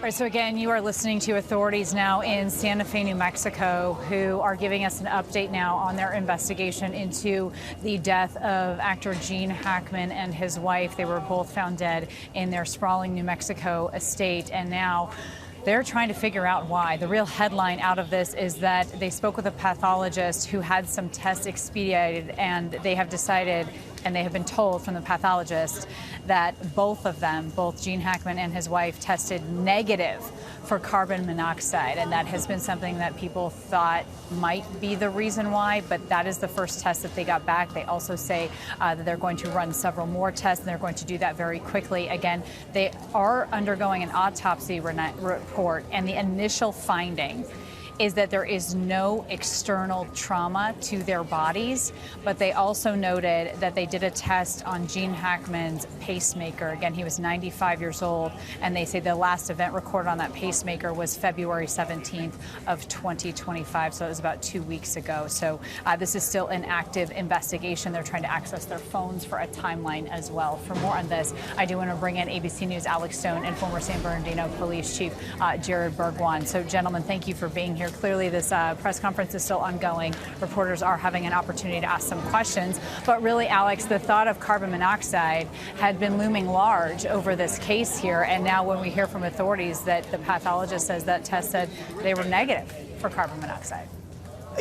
Right, so again, you are listening to authorities now in Santa Fe, New Mexico, who are giving us an update now on their investigation into the death of actor Gene Hackman and his wife. They were both found dead in their sprawling New Mexico estate, and now they're trying to figure out why. The real headline out of this is that they spoke with a pathologist who had some tests expedited, and they have decided, and they have been told from the pathologist, that both of them, both Gene Hackman and his wife, tested negative for carbon monoxide. And that has been something that people thought might be the reason why, but that is the first test that they got back. They also say that they're going to run several more tests, and they're going to do that very quickly. Again, they are undergoing an autopsy report, and the initial finding is that there is no external trauma to their bodies, but they also noted that they did a test on Gene Hackman's pacemaker. Again, he was 95 years old, and they say the last event recorded on that pacemaker was February 17th of 2025, so it was about 2 weeks ago. So this is still an active investigation. They're trying to access their phones for a timeline as well. For more on this, I do want to bring in ABC News' Alex Stone and former San Bernardino Police Chief Jared Bergwan. So, gentlemen, thank you for being here. Clearly, this press conference is still ongoing. Reporters are having an opportunity to ask some questions. But really, Alex, the thought of carbon monoxide had been looming large over this case here. And now when we hear from authorities that the pathologist says that test said they were negative for carbon monoxide.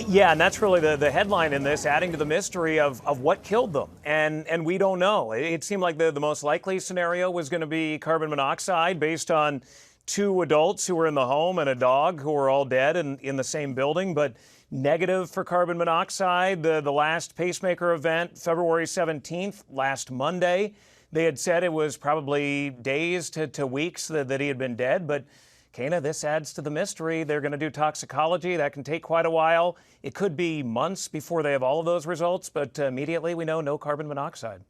Yeah, and that's really the headline in this, adding to the mystery of what killed them. And we don't know. It seemed like the most likely scenario was going to be carbon monoxide based on 2 adults who were in the home and a dog who were all dead in the same building, but negative for carbon monoxide. The last pacemaker event, February 17th, last Monday, they had said it was probably days to weeks that he had been dead. But Kana, this adds to the mystery. They're going to do toxicology. That can take quite a while. It could be months before they have all of those results, but immediately we know no carbon monoxide.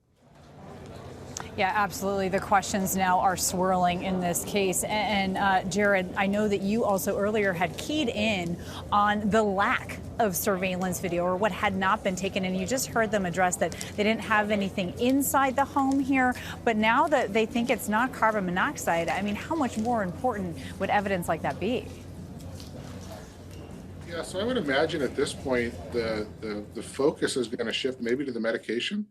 Yeah, absolutely. The questions now are swirling in this case. And Jared, I know that you also earlier had keyed in on the lack of surveillance video, or what had not been taken. And you just heard them address that they didn't have anything inside the home here. But now that they think it's not carbon monoxide, I mean, how much more important would evidence like that be? Yeah, so I would imagine at this point, the focus is going to shift maybe to the medication.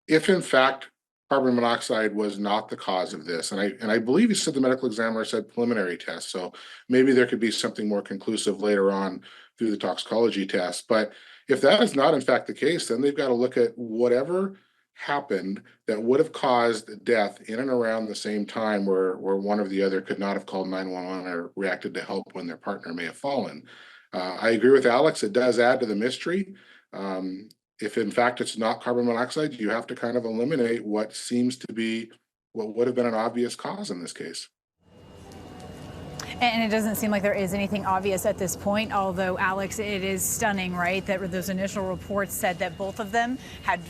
If in fact carbon monoxide was not the cause of this, and I believe you said the medical examiner said preliminary test, so maybe there could be something more conclusive later on through the toxicology test. But if that is not in fact the case, then they've got to look at whatever happened that would have caused death in and around the same time where one or the other could not have called 911 or reacted to help when their partner may have fallen. I agree with Alex, it does add to the mystery. If in fact it's not carbon monoxide, you have to kind of eliminate what seems to be what would have been an obvious cause in this case. And it doesn't seem like there is anything obvious at this point, although, Alex, it is stunning, right, that those initial reports said that both of them had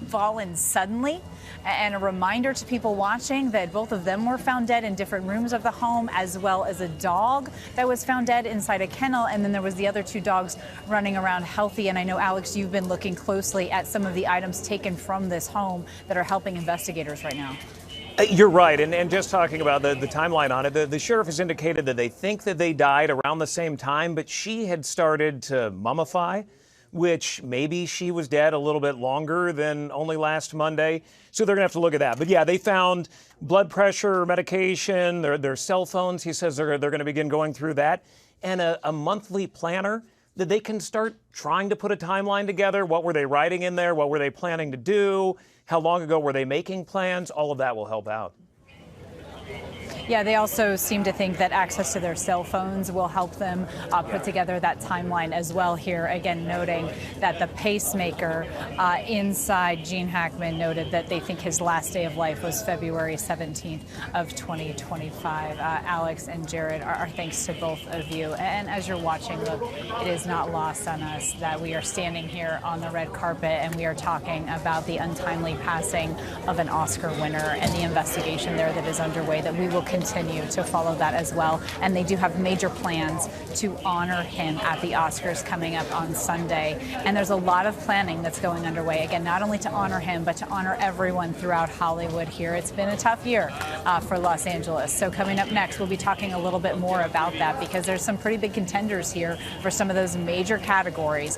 fallen suddenly. And a reminder to people watching that both of them were found dead in different rooms of the home, as well as a dog that was found dead inside a kennel. And then there was the other 2 dogs running around healthy. And I know, Alex, you've been looking closely at some of the items taken from this home that are helping investigators right now. You're right, and just talking about the timeline on it, the sheriff has indicated that they think that they died around the same time, but she had started to mummify, which maybe she was dead a little bit longer than only last Monday. So they're going to have to look at that. But yeah, they found blood pressure medication, their cell phones. He says they're going to begin going through that, and a monthly planner that they can start trying to put a timeline together. What were they writing in there? What were they planning to do? How long ago were they making plans? All of that will help out. Yeah, they also seem to think that access to their cell phones will help them put together that timeline as well here. Again, noting that the pacemaker inside Gene Hackman noted that they think his last day of life was February 17th of 2025. Alex and Jared, our thanks to both of you. And as you're watching, look, it is not lost on us that we are standing here on the red carpet and we are talking about the untimely passing of an Oscar winner and the investigation there that is underway that we will continue continue to follow that as well. And they do have major plans to honor him at the Oscars coming up on Sunday. And there's a lot of planning that's going underway. Again, not only to honor him, but to honor everyone throughout Hollywood here. It's been a tough year for Los Angeles. So coming up next, we'll be talking a little bit more about that because there's some pretty big contenders here for some of those major categories.